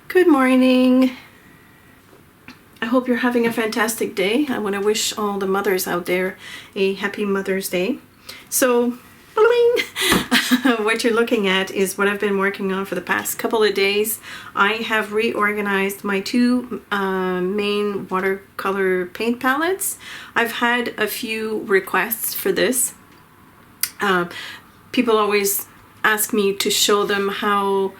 Good morning. I hope you're having a fantastic day. I want to wish all the mothers out there a happy Mother's Day. So, what you're looking at is what I've been working on for the past couple of days. I have reorganized my two main watercolor paint palettes. I've had a few requests for this. People always ask me to show them how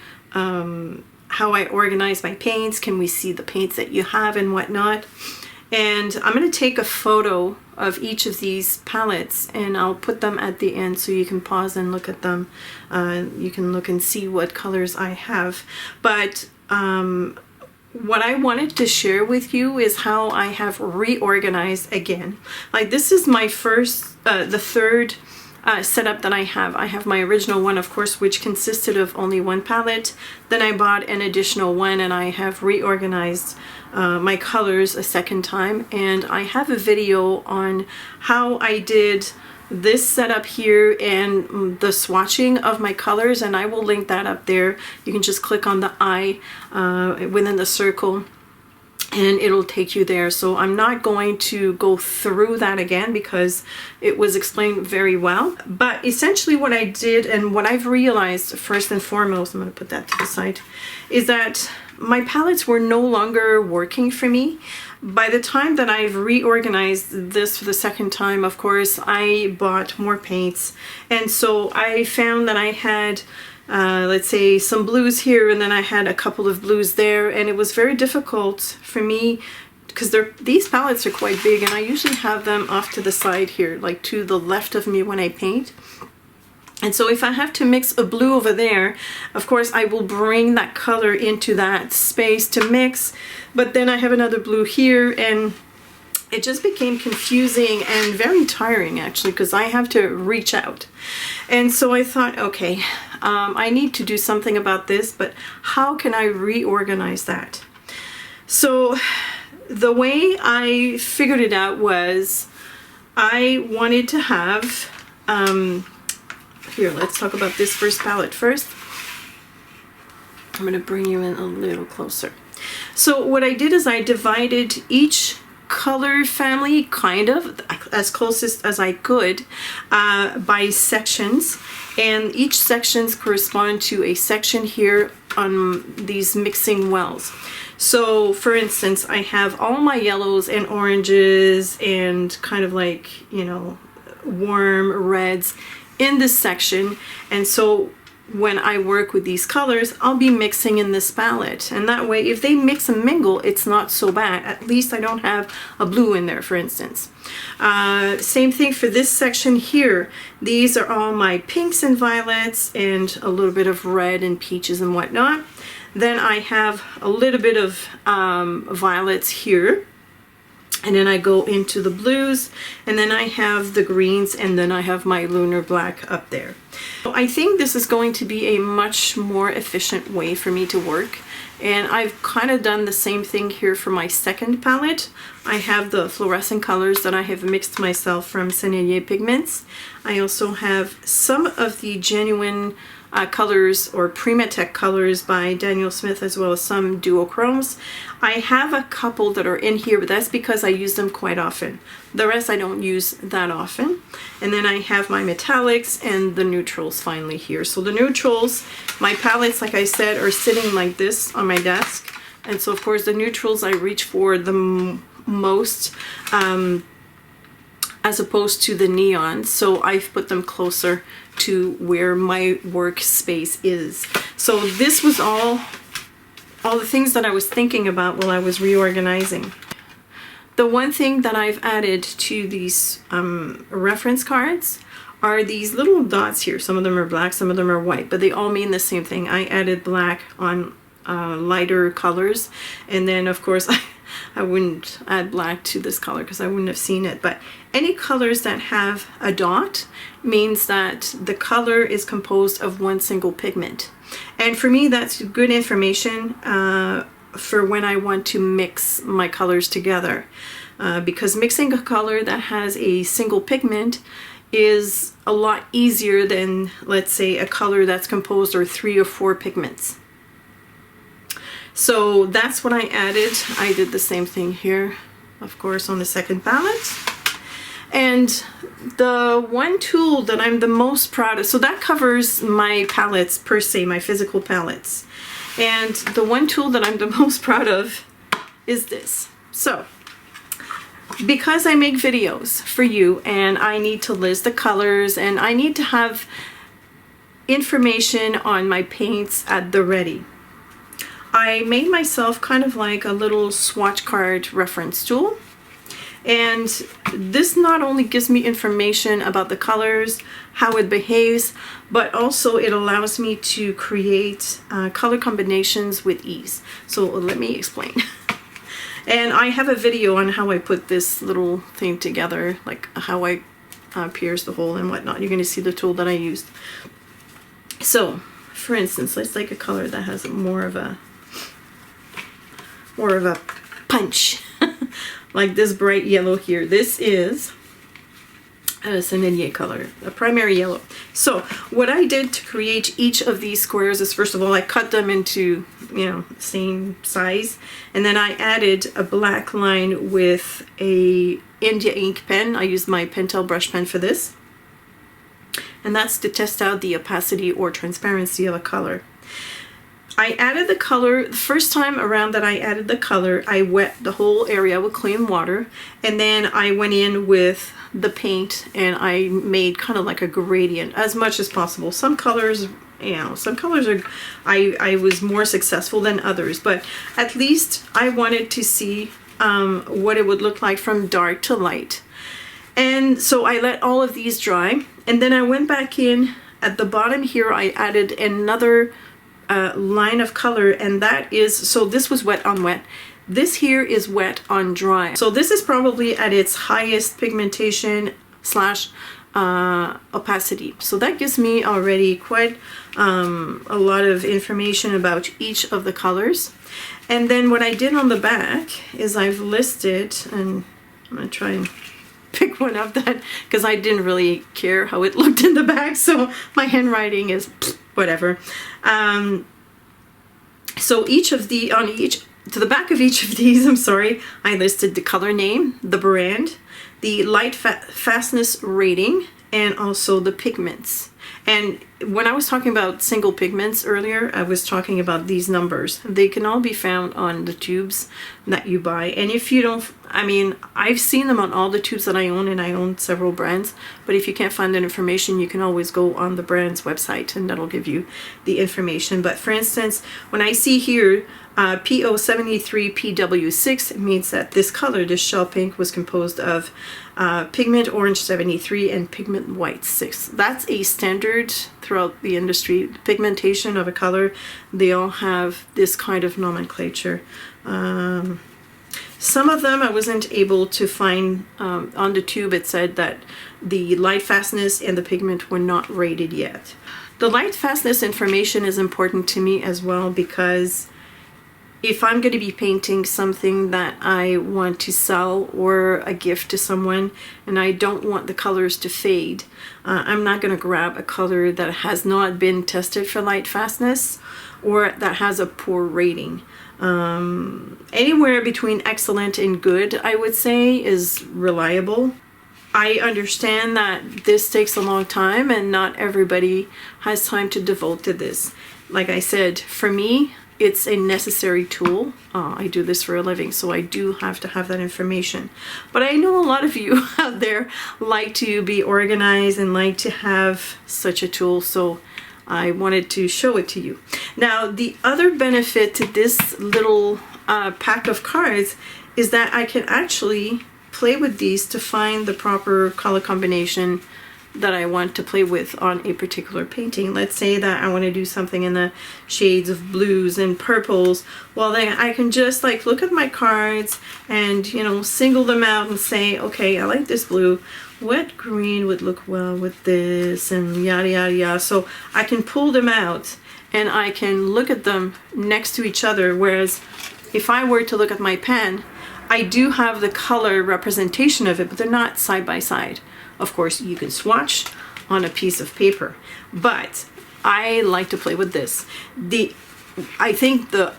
I organize my paints. Can we see the paints that you have and whatnot? And I'm going to take a photo of each of these palettes and I'll put them at the end so you can pause and look at them. You can look and see what colors I have. But what I wanted to share with you is how I have reorganized again. Like, this is my the third setup that I have. I have my original one, of course, which consisted of only one palette. Then I bought an additional one and I have reorganized my colors a second time. And I have a video on how I did this setup here and the swatching of my colors, and I will link that up there. You can just click on the eye within the circle and it'll take you there. So I'm not going to go through that again because it was explained very well. But essentially what I did and what I've realized first and foremost, I'm going to put that to the side, is that my palettes were no longer working for me. By the time that I've reorganized this for the second time, of course, I bought more paints. And so I found that I had let's say some blues here, and then I had a couple of blues there, and it was very difficult for me because these palettes are quite big and I usually have them off to the side here, like to the left of me when I paint. And so if I have to mix a blue over there, of course I will bring that color into that space to mix, but then I have another blue here, and it just became confusing and very tiring actually because I have to reach out. And so I thought, okay, I need to do something about this, but how can I reorganize that? So the way I figured it out was I wanted to have, here, let's talk about this first palette first. I'm going to bring you in a little closer. So what I did is I divided each color family, kind of as closest as I could, by sections, and each sections correspond to a section here on these mixing wells. So for instance, I have all my yellows and oranges and kind of like, you know, warm reds in this section. And so when I work with these colors, I'll be mixing in this palette, and that way if they mix and mingle, it's not so bad. At least I don't have a blue in there, for instance. Same thing for this section here. These are all my pinks and violets and a little bit of red and peaches and whatnot. Then I have a little bit of violets here, and then I go into the blues, and then I have the greens, and then I have my lunar black up there. So I think this is going to be a much more efficient way for me to work, and I've kind of done the same thing here for my second palette. I have the fluorescent colors that I have mixed myself from Sennelier Pigments. I also have some of the genuine colors or Primatech colors by Daniel Smith, as well as some duochromes. I have a couple that are in here, but that's because I use them quite often. The rest I don't use that often. And then I have my metallics and the neutrals finally here. So the neutrals, my palettes, like I said, are sitting like this on my desk. And so of course the neutrals I reach for the most, as opposed to the neons. So I've put them closer to where my workspace is. So this was all the things that I was thinking about while I was reorganizing. The one thing that I've added to these reference cards are these little dots here. Some of them are black, some of them are white, but they all mean the same thing. I added black on lighter colors, and then of course I wouldn't add black to this color because I wouldn't have seen it, but any colors that have a dot means that the color is composed of one single pigment. And for me, that's good information for when I want to mix my colors together, because mixing a color that has a single pigment is a lot easier than, let's say, a color that's composed of 3 or 4 pigments. So that's what I added. I did the same thing here, of course, on the second palette. And the one tool that I'm the most proud of, so that covers my palettes per se, my physical palettes. And the one tool that I'm the most proud of is this. So, because I make videos for you and I need to list the colors and I need to have information on my paints at the ready, I made myself kind of like a little swatch card reference tool. And this not only gives me information about the colors, how it behaves, but also it allows me to create color combinations with ease. So let me explain. And I have a video on how I put this little thing together, like how I pierce the hole and whatnot. You're going to see the tool that I used. So, for instance, let's take a color that has more of a punch. Like this bright yellow here. This is a Sennelier color, a primary yellow. So what I did to create each of these squares is, first of all, I cut them into, same size, and then I added a black line with a India ink pen. I used my Pentel brush pen for this, and that's to test out the opacity or transparency of a color. I added the color, the first time around that I added the color, I wet the whole area with clean water, and then I went in with the paint and I made kind of like a gradient as much as possible. Some colors, are, I was more successful than others, but at least I wanted to see what it would look like from dark to light. And so I let all of these dry, and then I went back in at the bottom here. I added another line of color, and that is, so this was wet on wet. This here is wet on dry. So this is probably at its highest pigmentation slash opacity. So that gives me already quite a lot of information about each of the colors. And then what I did on the back is I've listed, and I'm gonna try and pick one up that, because I didn't really care how it looked in the back, so my handwriting is whatever. So to the back of each of these, I listed the color name, the brand, the light fastness rating, and also the pigments. And when I was talking about single pigments earlier, I was talking about these numbers. They can all be found on the tubes that you buy. And if you don't, I've seen them on all the tubes that I own, and I own several brands. But if you can't find that information, you can always go on the brand's website and that'll give you the information. But for instance, when I see here PO73PW6, it means that this color, this shell pink, was composed of pigment orange 73 and pigment white 6. That's a standard throughout the industry. The pigmentation of a color, they all have this kind of nomenclature. Some of them I wasn't able to find on the tube. It said that the light fastness and the pigment were not rated yet. The light fastness information is important to me as well, because if I'm going to be painting something that I want to sell or a gift to someone, and I don't want the colors to fade, I'm not going to grab a color that has not been tested for light fastness or that has a poor rating. Anywhere between excellent and good, I would say, is reliable. I understand that this takes a long time and not everybody has time to devote to this. Like I said, for me, it's a necessary tool. I do this for a living, so I do have to have that information. But I know a lot of you out there like to be organized and like to have such a tool, so I wanted to show it to you. Now, the other benefit to this little pack of cards is that I can actually play with these to find the proper color combination that I want to play with on a particular painting. Let's say that I want to do something in the shades of blues and purples. Well, then I can just like look at my cards and, single them out and say, okay, I like this blue. What green would look well with this, and yada yada yada. So I can pull them out and I can look at them next to each other, whereas if I were to look at my pen, I do have the color representation of it, but they're not side by side. Of course, you can swatch on a piece of paper, but I like to play with this. I think the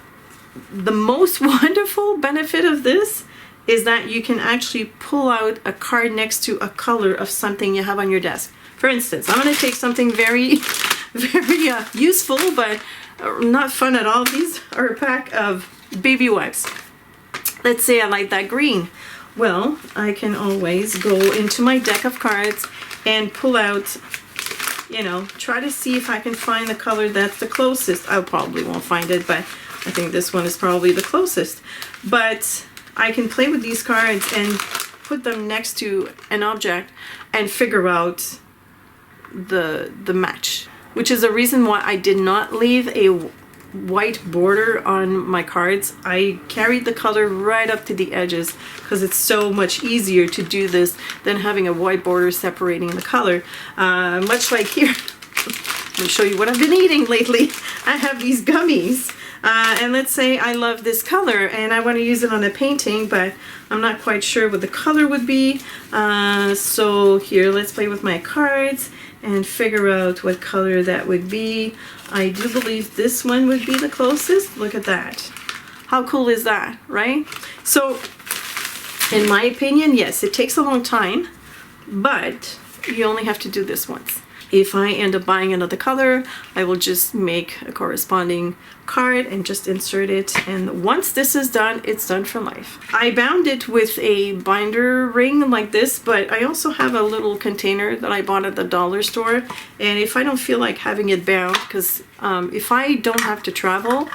the most wonderful benefit of this is that you can actually pull out a card next to a color of something you have on your desk. For instance, I'm going to take something very, very useful, but not fun at all. These are a pack of baby wipes. Let's say I like that green. Well, I can always go into my deck of cards and pull out, you know, try to see if I can find the color that's the closest. I probably won't find it, but I think this one is probably the closest. But I can play with these cards and put them next to an object and figure out the match, which is the reason why I did not leave a white border on my cards. I carried the color right up to the edges because it's so much easier to do this than having a white border separating the color. Much like here, let me show you what I've been eating lately. I have these gummies. And let's say I love this color and I want to use it on a painting, but I'm not quite sure what the color would be. So here, let's play with my cards and figure out what color that would be. I do believe this one would be the closest. Look at that. How cool is that, right? So in my opinion, yes, it takes a long time, but you only have to do this once. If I end up buying another color, I will just make a corresponding card and just insert it. And once this is done, it's done for life. I bound it with a binder ring like this, but I also have a little container that I bought at the dollar store. And if I don't feel like having it bound, because if I don't have to travel,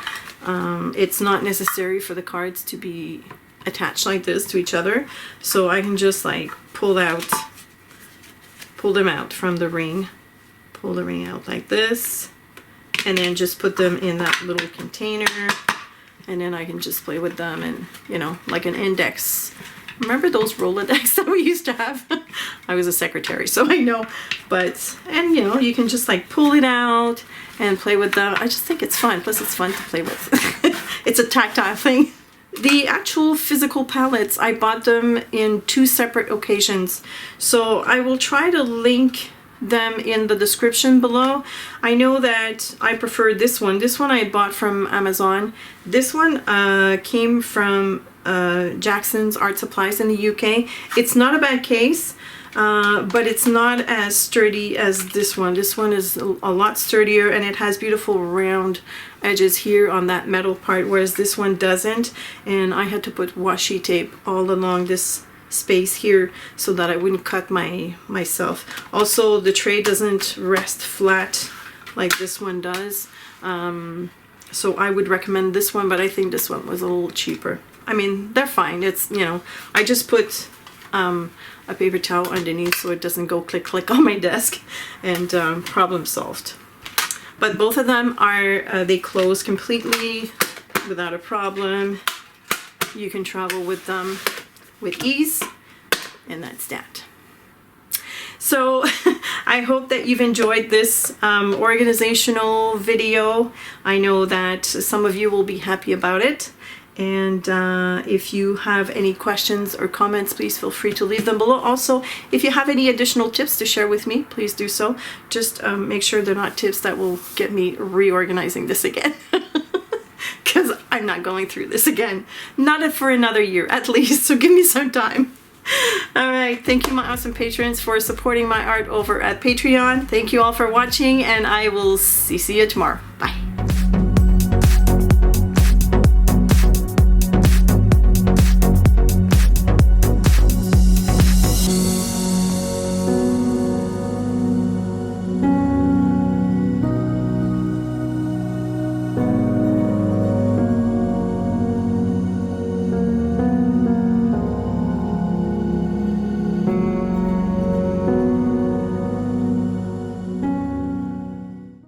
it's not necessary for the cards to be attached like this to each other. So I can just like pull them out from the ring. Pull the ring out like this, and then just put them in that little container, and then I can just play with them and, you know, like an index. Remember those Rolodex that we used to have? I was a secretary, so I know. But, and you know, you can just like pull it out and play with them. I just think it's fun. Plus it's fun to play with. It's a tactile thing. The actual physical palettes, I bought them in 2 separate occasions. So I will try to link them in the description below. I know that I prefer this one. This one I bought from Amazon. This one came from Jackson's Art Supplies in the UK. It's not a bad case, but it's not as sturdy as this one. This one is a lot sturdier, and it has beautiful round edges here on that metal part, whereas this one doesn't. And I had to put washi tape all along this space here so that I wouldn't cut myself. Also, the tray doesn't rest flat like this one does. So I would recommend this one, but I think this one was a little cheaper. I mean, they're fine. It's, you know, I just put a paper towel underneath so it doesn't go click click on my desk, and problem solved. But both of them are, they close completely without a problem. You can travel with them with ease, and that's that. So I hope that you've enjoyed this organizational video. I know that some of you will be happy about it. And if you have any questions or comments, please feel free to leave them below. Also, if you have any additional tips to share with me, please do so. Just make sure they're not tips that will get me reorganizing this again. Because I'm not going through this again. Not for another year, at least. So give me some time. All right. Thank you, my awesome patrons, for supporting my art over at Patreon. Thank you all for watching, and I will see you tomorrow. Bye.